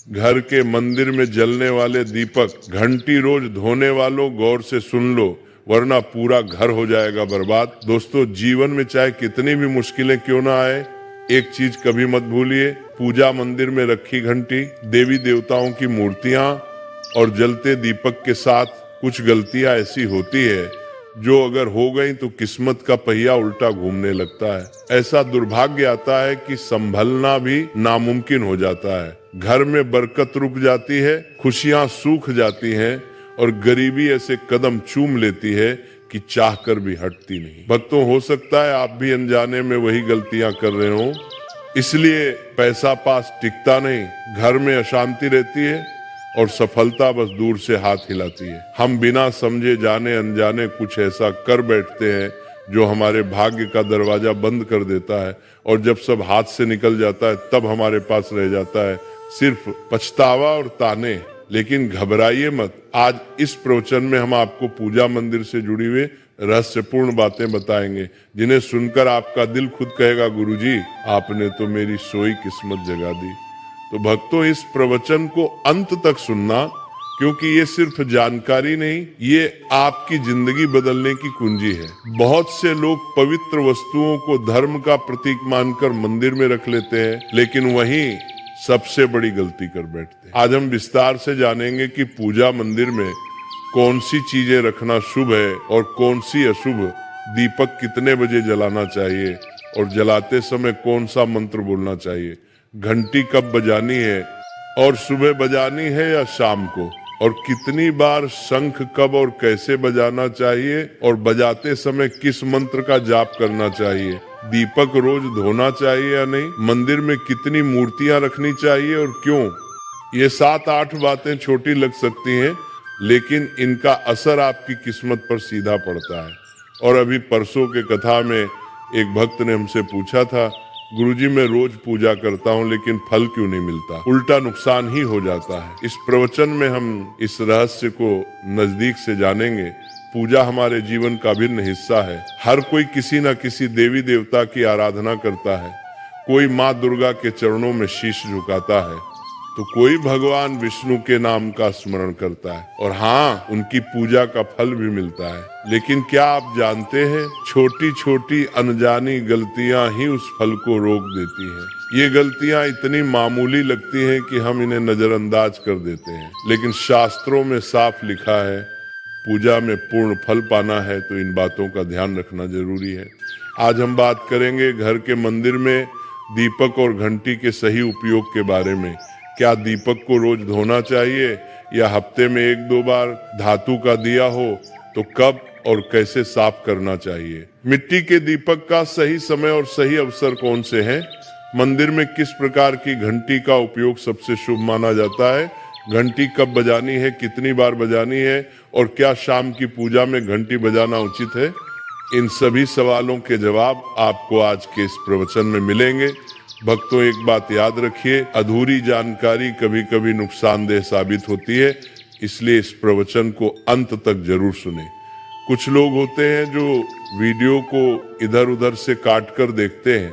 घर के मंदिर में जलने वाले दीपक, घंटी रोज धोने वालों गौर से सुन लो, वरना पूरा घर हो जाएगा बर्बाद। दोस्तों, जीवन में चाहे कितनी भी मुश्किलें क्यों ना आए, एक चीज कभी मत भूलिए, पूजा मंदिर में रखी घंटी, देवी देवताओं की मूर्तियां और जलते दीपक के साथ कुछ गलतियां ऐसी होती है जो अगर हो गई तो किस्मत का पहिया उल्टा घूमने लगता है। ऐसा दुर्भाग्य आता है कि संभलना भी नामुमकिन हो जाता है। घर में बरकत रुक जाती है, खुशियां सूख जाती हैं और गरीबी ऐसे कदम चूम लेती है कि चाह कर भी हटती नहीं। भक्तों, हो सकता है आप भी अनजाने में वही गलतियां कर रहे हो, इसलिए पैसा पास टिकता नहीं, घर में अशांति रहती है और सफलता बस दूर से हाथ हिलाती है। हम बिना समझे जाने अनजाने कुछ ऐसा कर बैठते हैं जो हमारे भाग्य का दरवाजा बंद कर देता है, और जब सब हाथ से निकल जाता है तब हमारे पास रह जाता है सिर्फ पछतावा और ताने। लेकिन घबराइए मत, आज इस प्रवचन में हम आपको पूजा मंदिर से जुड़ी हुई रहस्यपूर्ण बातें बताएंगे, जिन्हें सुनकर आपका दिल खुद कहेगा, गुरुजी आपने तो मेरी सोई किस्मत जगा दी। तो भक्तों, इस प्रवचन को अंत तक सुनना, क्योंकि ये सिर्फ जानकारी नहीं, ये आपकी जिंदगी बदलने की कुंजी है। बहुत से लोग पवित्र वस्तुओं को धर्म का प्रतीक मानकर मंदिर में रख लेते हैं, लेकिन वहीं सबसे बड़ी गलती कर बैठते हैं। आज हम विस्तार से जानेंगे कि पूजा मंदिर में कौन सी चीजें रखना शुभ है और कौन सी अशुभ, दीपक कितने बजे जलाना चाहिए और जलाते समय कौन सा मंत्र बोलना चाहिए, घंटी कब बजानी है और सुबह बजानी है या शाम को, और कितनी बार शंख कब और कैसे बजाना चाहिए और बजाते समय किस मंत्र का जाप करना चाहिए, दीपक रोज धोना चाहिए या नहीं, मंदिर में कितनी मूर्तियां रखनी चाहिए और क्यों। ये 7-8 बातें छोटी लग सकती हैं, लेकिन इनका असर आपकी किस्मत पर सीधा पड़ता है। और अभी परसों के कथा में एक भक्त ने हमसे पूछा था, गुरुजी मैं रोज पूजा करता हूँ लेकिन फल क्यों नहीं मिलता, उल्टा नुकसान ही हो जाता है। इस प्रवचन में हम इस रहस्य को नजदीक से जानेंगे। पूजा हमारे जीवन का अभिन्न हिस्सा है। हर कोई किसी न किसी देवी देवता की आराधना करता है, कोई माँ दुर्गा के चरणों में शीश झुकाता है, तो कोई भगवान विष्णु के नाम का स्मरण करता है, और हाँ, उनकी पूजा का फल भी मिलता है। लेकिन क्या आप जानते हैं, छोटी छोटी अनजानी गलतियां ही उस फल को रोक देती हैं। ये गलतियां इतनी मामूली लगती हैं कि हम इन्हें नजरअंदाज कर देते हैं, लेकिन शास्त्रों में साफ लिखा है, पूजा में पूर्ण फल पाना है तो इन बातों का ध्यान रखना जरूरी है। आज हम बात करेंगे घर के मंदिर में दीपक और घंटी के सही उपयोग के बारे में। क्या दीपक को रोज धोना चाहिए या हफ्ते में 1-2 बार, धातु का दिया हो तो कब और कैसे साफ करना चाहिए, मिट्टी के दीपक का सही समय और सही अवसर कौन से हैं, मंदिर में किस प्रकार की घंटी का उपयोग सबसे शुभ माना जाता है, घंटी कब बजानी है, कितनी बार बजानी है और क्या शाम की पूजा में घंटी बजाना उचित है, इन सभी सवालों के जवाब आपको आज के इस प्रवचन में मिलेंगे। भक्तों, एक बात याद रखिए, अधूरी जानकारी कभी कभी नुकसानदेह साबित होती है, इसलिए इस प्रवचन को अंत तक जरूर सुने। कुछ लोग होते हैं जो वीडियो को इधर उधर से काट कर देखते हैं,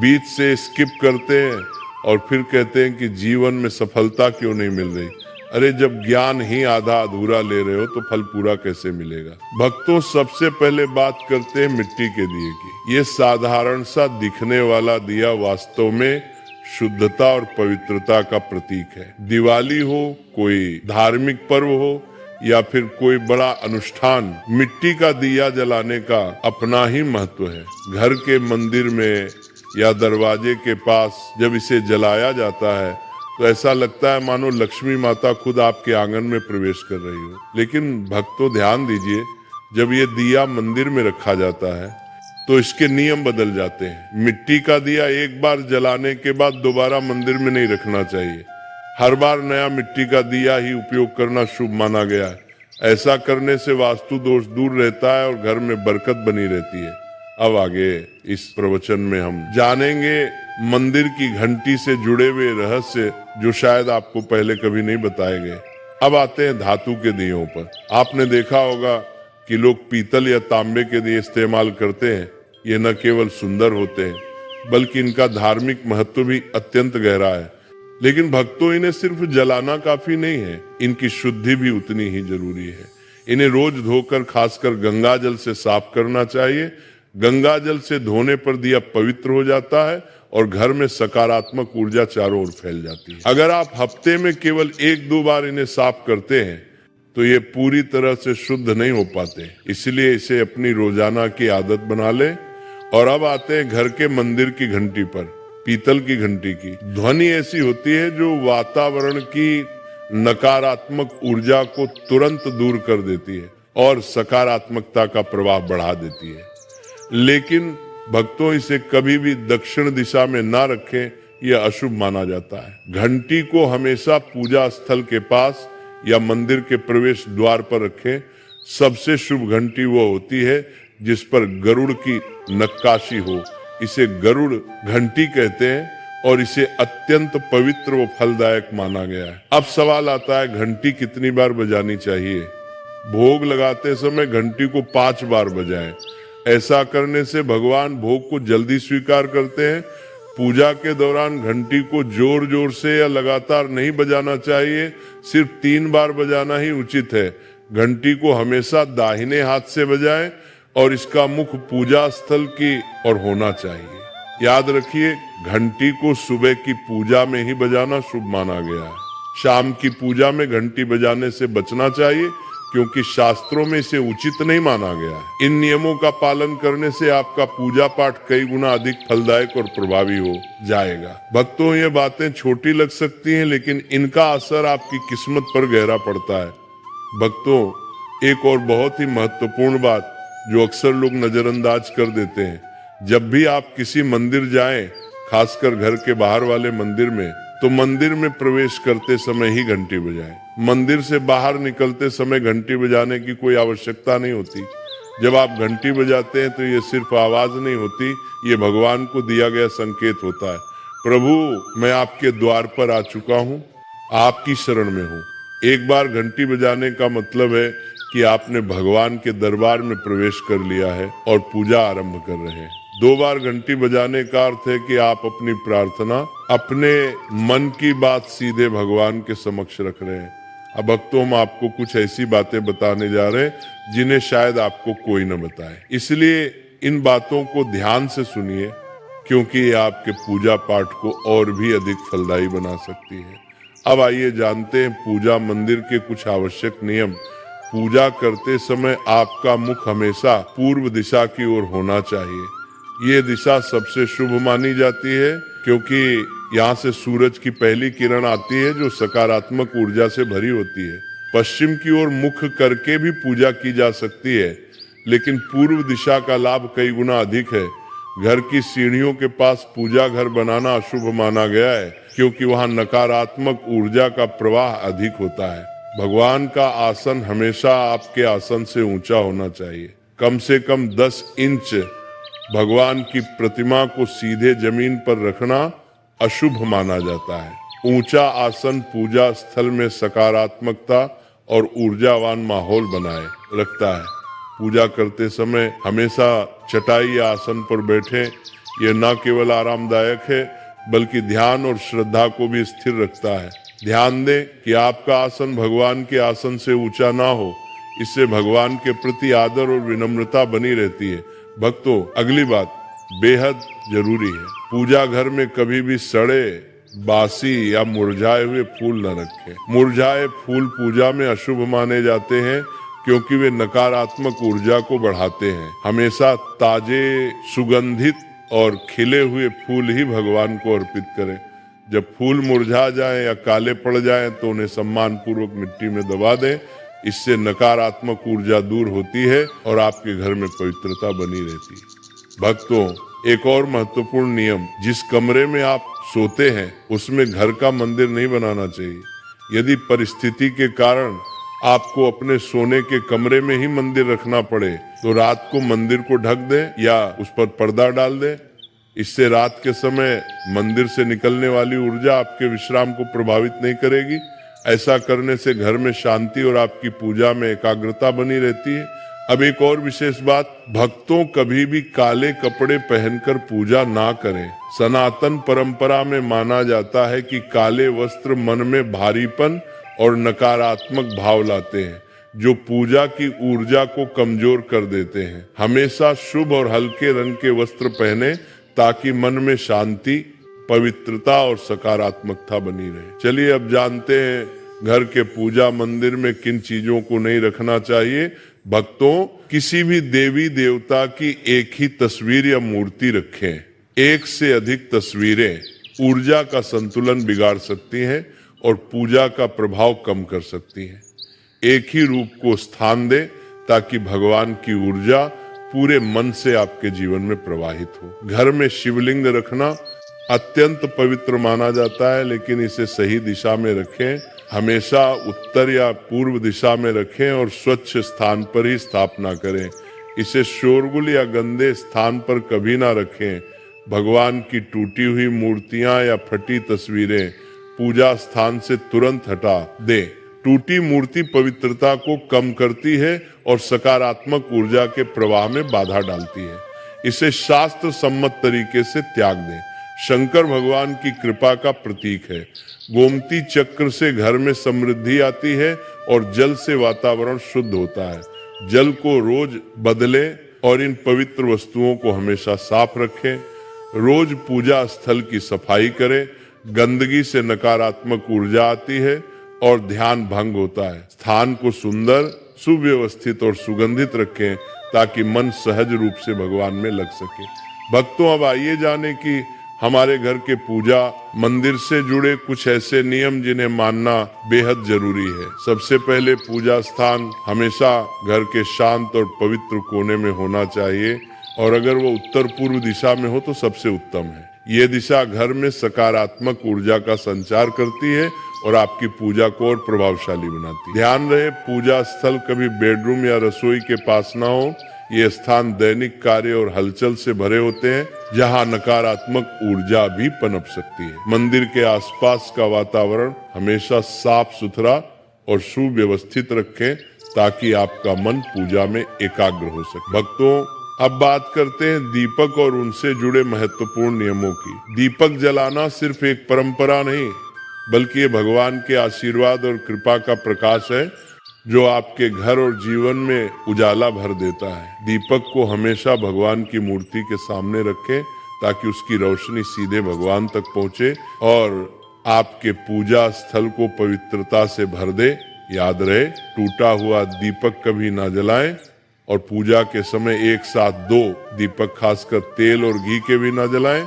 बीच से स्किप करते हैं और फिर कहते हैं कि जीवन में सफलता क्यों नहीं मिल रही। अरे, जब ज्ञान ही आधा अधूरा ले रहे हो तो फल पूरा कैसे मिलेगा। भक्तों, सबसे पहले बात करते हैं मिट्टी के दिए की। ये साधारण सा दिखने वाला दिया वास्तव में शुद्धता और पवित्रता का प्रतीक है। दिवाली हो, कोई धार्मिक पर्व हो या फिर कोई बड़ा अनुष्ठान, मिट्टी का दिया जलाने का अपना ही महत्व है। घर के मंदिर में या दरवाजे के पास जब इसे जलाया जाता है तो ऐसा लगता है मानो लक्ष्मी माता खुद आपके आंगन में प्रवेश कर रही हो। लेकिन भक्तों, ध्यान दीजिए, जब ये दिया मंदिर में रखा जाता है तो इसके नियम बदल जाते हैं। मिट्टी का दिया एक बार जलाने के बाद दोबारा मंदिर में नहीं रखना चाहिए। हर बार नया मिट्टी का दिया ही उपयोग करना शुभ माना गया है। ऐसा करने से वास्तु दोष दूर रहता है और घर में बरकत बनी रहती है। अब आगे इस प्रवचन में हम जानेंगे मंदिर की घंटी से जुड़े हुए रहस्य जो शायद आपको पहले कभी नहीं बताए गए। अब आते हैं धातु के दियों पर। आपने देखा होगा कि लोग पीतल या तांबे के दिए इस्तेमाल करते हैं। ये न केवल सुंदर होते हैं बल्कि इनका धार्मिक महत्व भी अत्यंत गहरा है। लेकिन भक्तों, इन्हें सिर्फ जलाना काफी नहीं है, इनकी शुद्धि भी उतनी ही जरूरी है। इन्हें रोज धोकर खासकर गंगा जल से साफ करना चाहिए। गंगा जल से धोने पर दिया पवित्र हो जाता है और घर में सकारात्मक ऊर्जा चारों ओर फैल जाती है। अगर आप हफ्ते में केवल 1-2 बार इन्हें साफ करते हैं तो ये पूरी तरह से शुद्ध नहीं हो पाते, इसलिए इसे अपनी रोजाना की आदत बना ले। और अब आते हैं घर के मंदिर की घंटी पर। पीतल की घंटी की ध्वनि ऐसी होती है जो वातावरण की नकारात्मक ऊर्जा को तुरंत दूर कर देती है और सकारात्मकता का प्रभाव बढ़ा देती है। लेकिन भक्तों, इसे कभी भी दक्षिण दिशा में ना रखें, यह अशुभ माना जाता है। घंटी को हमेशा पूजा स्थल के पास या मंदिर के प्रवेश द्वार पर रखें। सबसे शुभ घंटी वो होती है जिस पर गरुड़ की नक्काशी हो, इसे गरुड़ घंटी कहते हैं और इसे अत्यंत पवित्र व फलदायक माना गया है। अब सवाल आता है, घंटी कितनी बार बजानी चाहिए? भोग लगाते समय घंटी को 5 बार बजाएं। ऐसा करने से भगवान भोग को जल्दी स्वीकार करते हैं। पूजा के दौरान घंटी को जोर जोर से या लगातार नहीं बजाना चाहिए, सिर्फ 3 बार बजाना ही उचित है। घंटी को हमेशा दाहिने हाथ से बजाएं और इसका मुख पूजा स्थल की ओर होना चाहिए। याद रखिए, घंटी को सुबह की पूजा में ही बजाना शुभ माना गया है। शाम की पूजा में घंटी बजाने से बचना चाहिए क्योंकि शास्त्रों में इसे उचित नहीं माना गया है। इन नियमों का पालन करने से आपका पूजा पाठ कई गुना अधिक फलदायक और प्रभावी हो जाएगा। भक्तों, ये बातें छोटी लग सकती हैं, लेकिन इनका असर आपकी किस्मत पर गहरा पड़ता है। भक्तों, एक और बहुत ही महत्वपूर्ण बात जो अक्सर लोग नजरअंदाज कर देते हैं, जब भी आप किसी मंदिर जाएं, खासकर घर के बाहर वाले मंदिर में, तो मंदिर में प्रवेश करते समय ही घंटी बजाएं। मंदिर से बाहर निकलते समय घंटी बजाने की कोई आवश्यकता नहीं होती। जब आप घंटी बजाते हैं तो ये सिर्फ आवाज नहीं होती, ये भगवान को दिया गया संकेत होता है। प्रभु, मैं आपके द्वार पर आ चुका हूँ, आपकी शरण में हूँ। एक बार घंटी बजाने का मतलब है कि आपने भगवान के दरबार में प्रवेश कर लिया है और पूजा आरंभ कर रहे हैं। 2 बार घंटी बजाने का अर्थ है कि आप अपनी प्रार्थना, अपने मन की बात सीधे भगवान के समक्ष रख रहे हैं। अब भक्तों, हम आपको कुछ ऐसी बातें बताने जा रहे हैं जिन्हें शायद आपको कोई न बताए, इसलिए इन बातों को ध्यान से सुनिए क्योंकि ये आपके पूजा पाठ को और भी अधिक फलदायी बना सकती है। अब आइए जानते हैं पूजा मंदिर के कुछ आवश्यक नियम। पूजा करते समय आपका मुख हमेशा पूर्व दिशा की ओर होना चाहिए। ये दिशा सबसे शुभ मानी जाती है क्योंकि यहाँ से सूरज की पहली किरण आती है जो सकारात्मक ऊर्जा से भरी होती है। पश्चिम की ओर मुख करके भी पूजा की जा सकती है, लेकिन पूर्व दिशा का लाभ कई गुना अधिक है। घर की सीढ़ियों के पास पूजा घर बनाना अशुभ माना गया है क्योंकि वहाँ नकारात्मक ऊर्जा का प्रवाह अधिक होता है। भगवान का आसन हमेशा आपके आसन से ऊंचा होना चाहिए। कम से कम 10 इंच भगवान की प्रतिमा को सीधे जमीन पर रखना अशुभ माना जाता है। ऊंचा आसन पूजा स्थल में सकारात्मकता और ऊर्जावान माहौल बनाए रखता है। पूजा करते समय हमेशा चटाई या आसन पर बैठें। यह न केवल आरामदायक है बल्कि ध्यान और श्रद्धा को भी स्थिर रखता है। ध्यान दें कि आपका आसन भगवान के आसन से ऊंचा ना हो, इससे भगवान के प्रति आदर और विनम्रता बनी रहती है। भक्तों, अगली बात बेहद जरूरी है। पूजा घर में कभी भी सड़े, बासी या मुरझाए हुए फूल न रखें। मुरझाए फूल पूजा में अशुभ माने जाते हैं क्योंकि वे नकारात्मक ऊर्जा को बढ़ाते हैं। हमेशा ताजे, सुगंधित और खिले हुए फूल ही भगवान को अर्पित करें। जब फूल मुरझा जाएं या काले पड़ जाएं तो उन्हें सम्मान पूर्वक मिट्टी में दबा दें। इससे नकारात्मक ऊर्जा दूर होती है और आपके घर में पवित्रता बनी रहती है। भक्तों, एक और महत्वपूर्ण नियम, जिस कमरे में आप सोते हैं उसमें घर का मंदिर नहीं बनाना चाहिए। यदि परिस्थिति के कारण आपको अपने सोने के कमरे में ही मंदिर रखना पड़े तो रात को मंदिर को ढक दें या उस पर पर्दा डाल दें। इससे रात के समय मंदिर से निकलने वाली ऊर्जा आपके विश्राम को प्रभावित नहीं करेगी। ऐसा करने से घर में शांति और आपकी पूजा में एकाग्रता बनी रहती है। अब एक और विशेष बात, भक्तों कभी भी काले कपड़े पहनकर पूजा ना करें। सनातन परंपरा में माना जाता है कि काले वस्त्र मन में भारीपन और नकारात्मक भाव लाते हैं, जो पूजा की ऊर्जा को कमजोर कर देते हैं। हमेशा शुभ और हल्के रंग के वस्त्र पहने ताकि मन में शांति, पवित्रता और सकारात्मकता बनी रहे। चलिए अब जानते हैं घर के पूजा मंदिर में किन चीजों को नहीं रखना चाहिए। भक्तों, किसी भी देवी देवता की एक ही तस्वीर या मूर्ति रखें। एक से अधिक तस्वीरें ऊर्जा का संतुलन बिगाड़ सकती हैं और पूजा का प्रभाव कम कर सकती हैं। एक ही रूप को स्थान दें ताकि भगवान की ऊर्जा पूरे मन से आपके जीवन में प्रवाहित हो। घर में शिवलिंग रखना अत्यंत पवित्र माना जाता है, लेकिन इसे सही दिशा में रखें। हमेशा उत्तर या पूर्व दिशा में रखें और स्वच्छ स्थान पर ही स्थापना करें। इसे शोरगुल या गंदे स्थान पर कभी ना रखें। भगवान की टूटी हुई मूर्तियां या फटी तस्वीरें पूजा स्थान से तुरंत हटा दें। टूटी मूर्ति पवित्रता को कम करती है और सकारात्मक ऊर्जा के प्रवाह में बाधा डालती है। इसे शास्त्र सम्मत तरीके से त्याग दें। शंकर भगवान की कृपा का प्रतीक है। गोमती चक्र से घर में समृद्धि आती है और जल से वातावरण शुद्ध होता है। जल को रोज बदलें और इन पवित्र वस्तुओं को हमेशा साफ रखें। रोज पूजा स्थल की सफाई करें। गंदगी से नकारात्मक ऊर्जा आती है और ध्यान भंग होता है। स्थान को सुंदर, सुव्यवस्थित और सुगंधित रखें ताकि मन सहज रूप से भगवान में लग सके। भक्तों, अब आइए जाने कि हमारे घर के पूजा मंदिर से जुड़े कुछ ऐसे नियम जिन्हें मानना बेहद जरूरी है। सबसे पहले, पूजा स्थान हमेशा घर के शांत और पवित्र कोने में होना चाहिए और अगर वो उत्तर पूर्व दिशा में हो तो सबसे उत्तम है। ये दिशा घर में सकारात्मक ऊर्जा का संचार करती है और आपकी पूजा को और प्रभावशाली बनाती है। ध्यान रहे, पूजा स्थल कभी बेडरूम या रसोई के पास ना हो। ये स्थान दैनिक कार्य और हलचल से भरे होते हैं, जहां नकारात्मक ऊर्जा भी पनप सकती है। मंदिर के आसपास का वातावरण हमेशा साफ सुथरा और सुव्यवस्थित रखें ताकि आपका मन पूजा में एकाग्र हो सके। भक्तों, अब बात करते हैं दीपक और उनसे जुड़े महत्वपूर्ण नियमों की। दीपक जलाना सिर्फ एक परंपरा नहीं, बल्कि ये भगवान के आशीर्वाद और कृपा का प्रकाश है जो आपके घर और जीवन में उजाला भर देता है। दीपक को हमेशा भगवान की मूर्ति के सामने रखें ताकि उसकी रोशनी सीधे भगवान तक पहुंचे और आपके पूजा स्थल को पवित्रता से भर दे। याद रहे, टूटा हुआ दीपक कभी ना जलाएं और पूजा के समय एक साथ 2 दीपक, खासकर तेल और घी के भी ना जलाएं,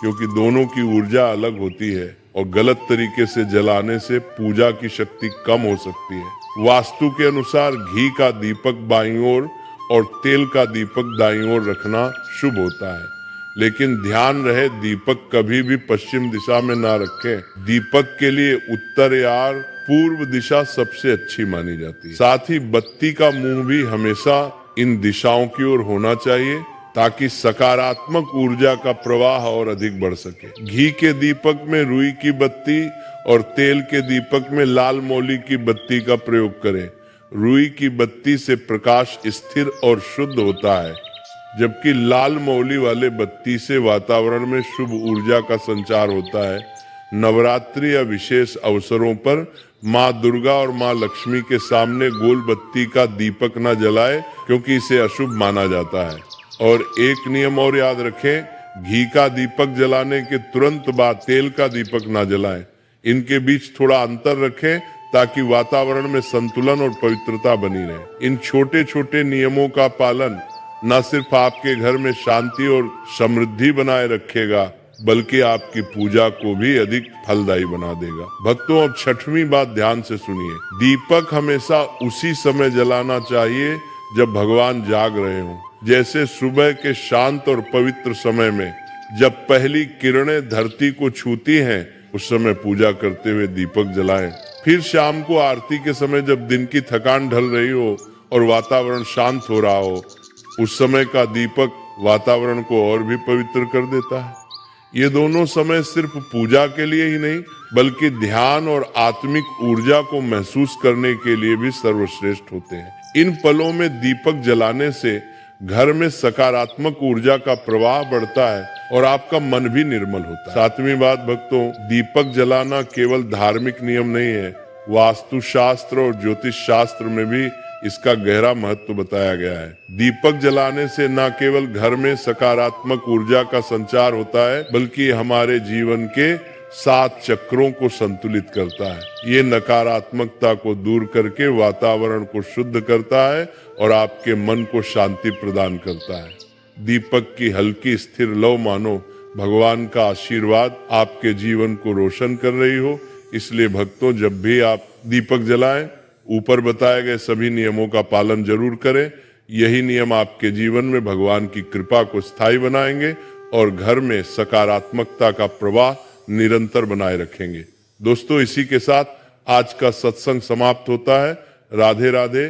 क्योंकि दोनों की ऊर्जा अलग होती है और गलत तरीके से जलाने से पूजा की शक्ति कम हो सकती है। वास्तु के अनुसार घी का दीपक बाईं ओर और तेल का दीपक दाईं ओर रखना शुभ होता है, लेकिन ध्यान रहे दीपक कभी भी पश्चिम दिशा में ना रखें। दीपक के लिए उत्तर या पूर्व दिशा सबसे अच्छी मानी जाती है। साथ ही बत्ती का मुंह भी हमेशा इन दिशाओं की ओर होना चाहिए ताकि सकारात्मक ऊर्जा का प्रवाह और अधिक बढ़ सके। घी के दीपक में रुई की बत्ती और तेल के दीपक में लाल मौली की बत्ती का प्रयोग करें। रुई की बत्ती से प्रकाश स्थिर और शुद्ध होता है, जबकि लाल मौली वाले बत्ती से वातावरण में शुभ ऊर्जा का संचार होता है। नवरात्रि या विशेष अवसरों पर माँ दुर्गा और माँ लक्ष्मी के सामने गोल बत्ती का दीपक न जलाए, क्योंकि इसे अशुभ माना जाता है। और एक नियम और याद रखें, घी का दीपक जलाने के तुरंत बाद तेल का दीपक ना जलाएं। इनके बीच थोड़ा अंतर रखें ताकि वातावरण में संतुलन और पवित्रता बनी रहे। इन छोटे छोटे नियमों का पालन न सिर्फ आपके घर में शांति और समृद्धि बनाए रखेगा, बल्कि आपकी पूजा को भी अधिक फलदायी बना देगा। भक्तों, अब 6वीं बात ध्यान से सुनिए। दीपक हमेशा उसी समय जलाना चाहिए जब भगवान जाग रहे हों, जैसे सुबह के शांत और पवित्र समय में जब पहली किरणें धरती को छूती हैं, उस समय पूजा करते हुए दीपक जलाएं। फिर शाम को आरती के समय जब दिन की थकान ढल रही हो और वातावरण शांत हो रहा हो, उस समय का दीपक वातावरण को और भी पवित्र कर देता है। ये दोनों समय सिर्फ पूजा के लिए ही नहीं, बल्कि ध्यान और आत्मिक ऊर्जा को महसूस करने के लिए भी सर्वश्रेष्ठ होते हैं। इन पलों में दीपक जलाने से घर में सकारात्मक ऊर्जा का प्रवाह बढ़ता है और आपका मन भी निर्मल होता है। सातवीं बात भक्तों, दीपक जलाना केवल धार्मिक नियम नहीं है, वास्तु शास्त्र और ज्योतिष शास्त्र में भी इसका गहरा महत्व बताया गया है। दीपक जलाने से न केवल घर में सकारात्मक ऊर्जा का संचार होता है, बल्कि हमारे जीवन के 7 चक्रों को संतुलित करता है। ये नकारात्मकता को दूर करके वातावरण को शुद्ध करता है और आपके मन को शांति प्रदान करता है। दीपक की हल्की स्थिर लौ मानो भगवान का आशीर्वाद आपके जीवन को रोशन कर रही हो। इसलिए भक्तों, जब भी आप दीपक जलाएं, ऊपर बताए गए सभी नियमों का पालन जरूर करें। यही नियम आपके जीवन में भगवान की कृपा को स्थायी बनाएंगे और घर में सकारात्मकता का प्रवाह निरंतर बनाए रखेंगे। दोस्तों, इसी के साथ आज का सत्संग समाप्त होता है। राधे राधे।